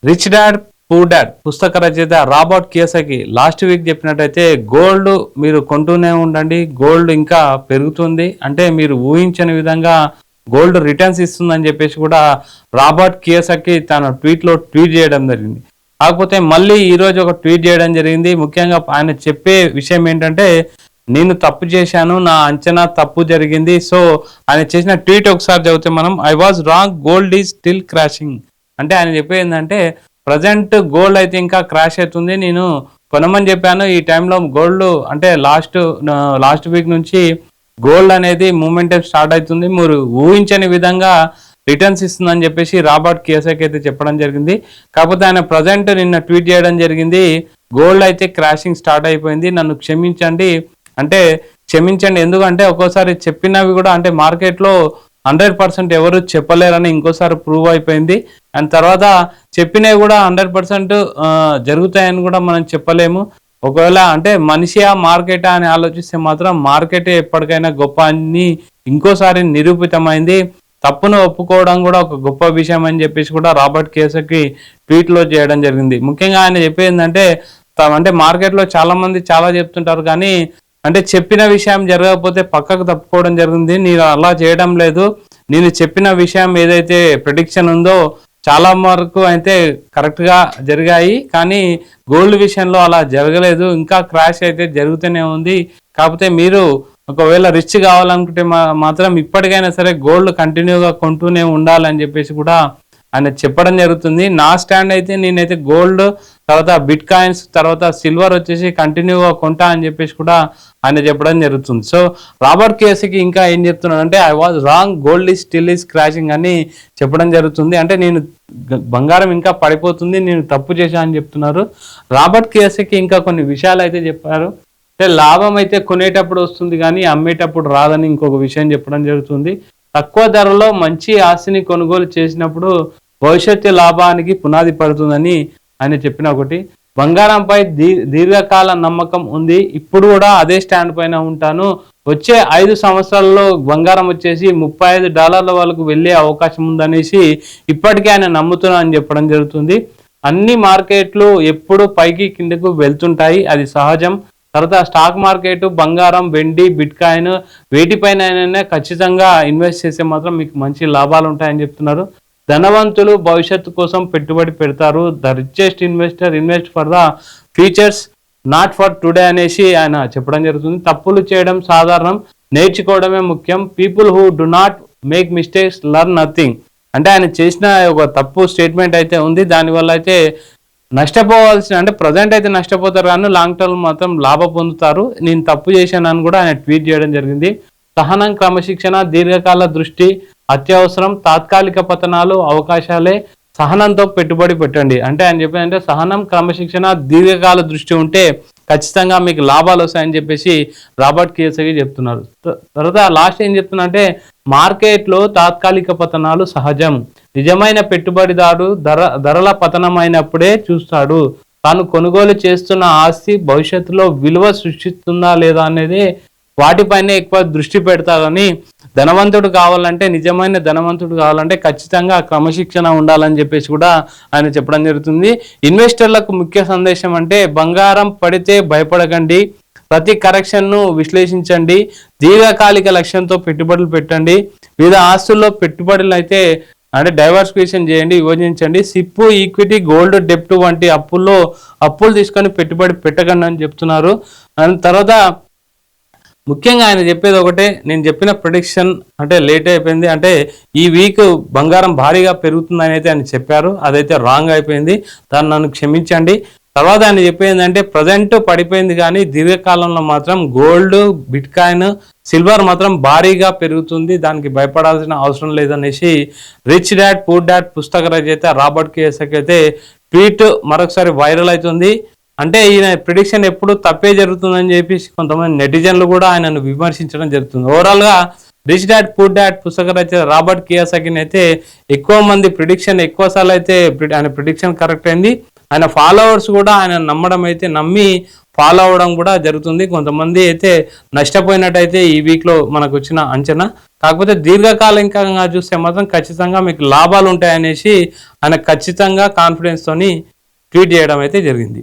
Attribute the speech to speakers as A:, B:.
A: Rich dad poor dad పుస్తక రచయిత Robert Kiyosaki last week చెప్పినట్టయితే గోల్డ్ మీరు కొంటూనే ఉండండి, గోల్డ్ ఇంకా పెరుగుతుంది, అంటే మీరు ఊహించని విధంగా గోల్డ్ రిటర్న్స్ ఇస్తుందని చెప్పేసి కూడా రాబర్ట్ కియోసాకి తన ట్వీట్లో ట్వీట్ చేయడం జరిగింది. కాకపోతే మళ్ళీ ఈరోజు ఒక ట్వీట్ చేయడం జరిగింది. ముఖ్యంగా ఆయన చెప్పే విషయం ఏంటంటే, నేను తప్పు చేశాను, నా అంచనా తప్పు జరిగింది. సో ఆయన చేసిన ట్వీట్ ఒకసారి చదివితే మనం, I was wrong, gold is still crashing. అంటే ఆయన చెప్పేది ఏంటంటే, ప్రజెంట్ గోల్డ్ అయితే ఇంకా క్రాష్ అవుతుంది, నేను కొనమని చెప్పాను. ఈ టైంలో గోల్డ్ అంటే లాస్ట్ వీక్ నుంచి గోల్డ్ అనేది మూమెంటం స్టార్ట్ అవుతుంది, మీరు ఊహించని విధంగా రిటర్న్స్ ఇస్తుందని చెప్పేసి రాబర్ట్ కియోసాకి అయితే చెప్పడం జరిగింది. కాకపోతే ఆయన ప్రజెంట్ నిన్న ట్వీట్ చేయడం జరిగింది, గోల్డ్ అయితే క్రాషింగ్ స్టార్ట్ అయిపోయింది, నన్ను క్షమించండి. అంటే క్షమించండి ఎందుకంటే ఒక్కోసారి చెప్పినవి కూడా అంటే మార్కెట్లో 100% ఎవరు చెప్పలేరని ఇంకోసారి ప్రూవ్ అయిపోయింది. అండ్ తర్వాత చెప్పినవి కూడా 100% జరుగుతాయని కూడా మనం చెప్పలేము. ఒకవేళ అంటే మనిషియా మార్కెటా అని ఆలోచిస్తే మాత్రం మార్కెటే ఎప్పటికైనా గొప్ప అని ఇంకోసారి నిరూపితమైంది. తప్పును ఒప్పుకోవడం కూడా ఒక గొప్ప విషయం అని చెప్పేసి కూడా రాబర్ట్ కియోసాకి ట్వీట్లో చేయడం జరిగింది. ముఖ్యంగా ఆయన చెప్పేది ఏంటంటే, అంటే మార్కెట్లో చాలా మంది చాలా చెప్తుంటారు కానీ అంటే చెప్పిన విషయం జరగకపోతే పక్కకు తప్పుకోవడం జరిగింది. నేను అలా చేయడం లేదు, నేను చెప్పిన విషయం ఏదైతే ప్రెడిక్షన్ ఉందో చాలా వరకు అయితే కరెక్ట్గా జరిగాయి, కానీ గోల్డ్ విషయంలో అలా జరగలేదు, ఇంకా క్రాష్ అయితే జరుగుతూనే ఉంది. కాకపోతే మీరు ఒకవేళ రిచ్ కావాలనుకుంటే మాత్రం ఇప్పటికైనా సరే గోల్డ్ కంటిన్యూగా కొంటూనే ఉండాలని చెప్పేసి కూడా ఆయన చెప్పడం జరుగుతుంది. నా స్టాండ్ అయితే నేనైతే గోల్డ్ తర్వాత బిట్ కాయిన్స్ తర్వాత సిల్వర్ వచ్చేసి కంటిన్యూగా కొంటా అని చెప్పేసి కూడా ఆయన చెప్పడం జరుగుతుంది. సో రాబర్ట్ కియోసాకి ఇంకా ఏం చెప్తున్నాడు అంటే, I was wrong, gold is still is crashing అని చెప్పడం జరుగుతుంది. అంటే నేను బంగారం ఇంకా పడిపోతుంది, నేను తప్పు చేశా అని చెప్తున్నారు. రాబర్ట్ కియోసాకి ఇంకా కొన్ని విషయాలు అయితే చెప్పారు. అంటే లాభం అయితే కొనేటప్పుడు వస్తుంది కానీ అమ్మేటప్పుడు రాదని ఇంకొక విషయం చెప్పడం జరుగుతుంది. తక్కువ ధరలో మంచి ఆస్తిని కొనుగోలు చేసినప్పుడు భవిష్యత్తు లాభానికి పునాది పడుతుందని ఆయన చెప్పిన ఒకటి. బంగారంపై దీర్ఘకాల నమ్మకం ఉంది, ఇప్పుడు కూడా అదే స్టాండ్ పైన ఉంటాను, వచ్చే 5 సంవత్సరాల్లో బంగారం వచ్చేసి $35 వరకు వెళ్ళే అవకాశం ఉందనేసి ఇప్పటికే ఆయన నమ్ముతున్నా అని చెప్పడం జరుగుతుంది. అన్ని మార్కెట్లు ఎప్పుడు పైకి కిందకు వెళ్తుంటాయి, అది సహజం. తర్వాత స్టాక్ మార్కెట్, బంగారం, వెండి, బిట్ కాయిన్ వేటిపైన ఖచ్చితంగా ఇన్వెస్ట్ చేస్తే మాత్రం మీకు మంచి లాభాలు ఉంటాయని చెప్తున్నారు. ధనవంతులు భవిష్యత్తు కోసం పెట్టుబడి పెడతారు, the richest investor invest for the futures not for today అనేసి ఆయన చెప్పడం జరుగుతుంది. తప్పులు చేయడం సాధారణం, నేర్చుకోవడమే ముఖ్యం. People who do not make mistakes learn nothing. అంటే ఆయన చేసిన ఒక తప్పు స్టేట్మెంట్ అయితే ఉంది, దానివల్ల అయితే నష్టపోవాల్సిన అంటే ప్రజెంట్ అయితే నష్టపోతారు కానీ లాంగ్ టర్మ్ మాత్రం లాభ పొందుతారు. నేను తప్పు చేశానని కూడా ఆయన ట్వీట్ చేయడం జరిగింది. సహనం, క్రమశిక్షణ, దీర్ఘకాల దృష్టి అత్యవసరం, తాత్కాలిక పతనాలు అవకాశాలే, సహనంతో పెట్టుబడి పెట్టండి. అంటే ఆయన చెప్పేదంటే సహనం, క్రమశిక్షణ, దీర్ఘకాల దృష్టి ఉంటే ఖచ్చితంగా మీకు లాభాలు వస్తాయని చెప్పేసి రాబర్ట్ కియోసాకి చెప్తున్నారు. తర్వాత లాస్ట్ ఏం చెప్తున్నా అంటే, మార్కెట్లో తాత్కాలిక పతనాలు సహజం, నిజమైన పెట్టుబడిదారు ధరల పతనమైనప్పుడే చూస్తాడు, తాను కొనుగోలు చేస్తున్న ఆస్తి భవిష్యత్తులో విలువ సృష్టిస్తుందా లేదా అనేది వాటిపైనే ఎక్కువ దృష్టి పెడతారని. ధనవంతుడు కావాలంటే, నిజమైన ధనవంతుడు కావాలంటే ఖచ్చితంగా క్రమశిక్షణ ఉండాలని చెప్పేసి కూడా ఆయన చెప్పడం జరుగుతుంది. ఇన్వెస్టర్లకు ముఖ్య సందేశం అంటే, బంగారం పడితే భయపడకండి, ప్రతి కరెక్షన్ను విశ్లేషించండి, దీర్ఘకాలిక లక్ష్యంతో పెట్టుబడులు పెట్టండి, వివిధ ఆస్తుల్లో పెట్టుబడులు అయితే అంటే డైవర్సిఫికేషన్ చేయండి, విభజించండి. సిప్పు, ఈక్విటీ, గోల్డ్, డెప్ట్ వంటి అప్పులు తీసుకొని పెట్టుబడి పెట్టకండి అని చెప్తున్నారు. అండ్ తర్వాత ముఖ్యంగా ఆయన చెప్పేది ఒకటే, నేను చెప్పిన ప్రిడిక్షన్ అంటే లేట్ అయిపోయింది, అంటే ఈ వీక్ బంగారం భారీగా పెరుగుతుందని అయితే ఆయన చెప్పారు, అదైతే రాంగ్ అయిపోయింది, దాన్ని నన్ను క్షమించండి. తర్వాత ఆయన చెప్పేది అంటే ప్రజెంట్ పడిపోయింది కానీ దీర్ఘకాలంలో మాత్రం గోల్డ్, బిట్ కాయిన్, సిల్వర్ మాత్రం భారీగా పెరుగుతుంది, దానికి భయపడాల్సిన అవసరం లేదనేసి రిచ్ డాడ్ పూర్ డాడ్ పుస్తక రచయిత రాబర్ట్ కియోసాకి అయితే ట్వీట్ మరొకసారి వైరల్ అవుతుంది. అంటే ఈయన ప్రిడిక్షన్ ఎప్పుడు తప్పే జరుగుతుందని చెప్పేసి కొంతమంది నెటిజన్లు కూడా ఆయనను విమర్శించడం జరుగుతుంది. ఓవరాల్గా రిచ్ డాడ్ పూర్ డాడ్ పుస్తక రచయిత రాబర్ట్ కియోసాకిని అయితే ఎక్కువ మంది ప్రిడిక్షన్ ఎక్కువ సార్లు అయితే ఆయన ప్రిడిక్షన్ కరెక్ట్ అయింది, ఆయన ఫాలోవర్స్ కూడా ఆయన నమ్మడం అయితే నమ్మి ఫాలో అవ్వడం కూడా జరుగుతుంది. కొంతమంది అయితే నష్టపోయినట్టయితే ఈ వీక్లో మనకు వచ్చిన అంచనా. కాకపోతే దీర్ఘకాలికంగా చూస్తే మాత్రం ఖచ్చితంగా మీకు లాభాలు ఉంటాయనేసి ఆయన ఖచ్చితంగా కాన్ఫిడెన్స్ తోని ట్వీట్ చేయడం అయితే జరిగింది.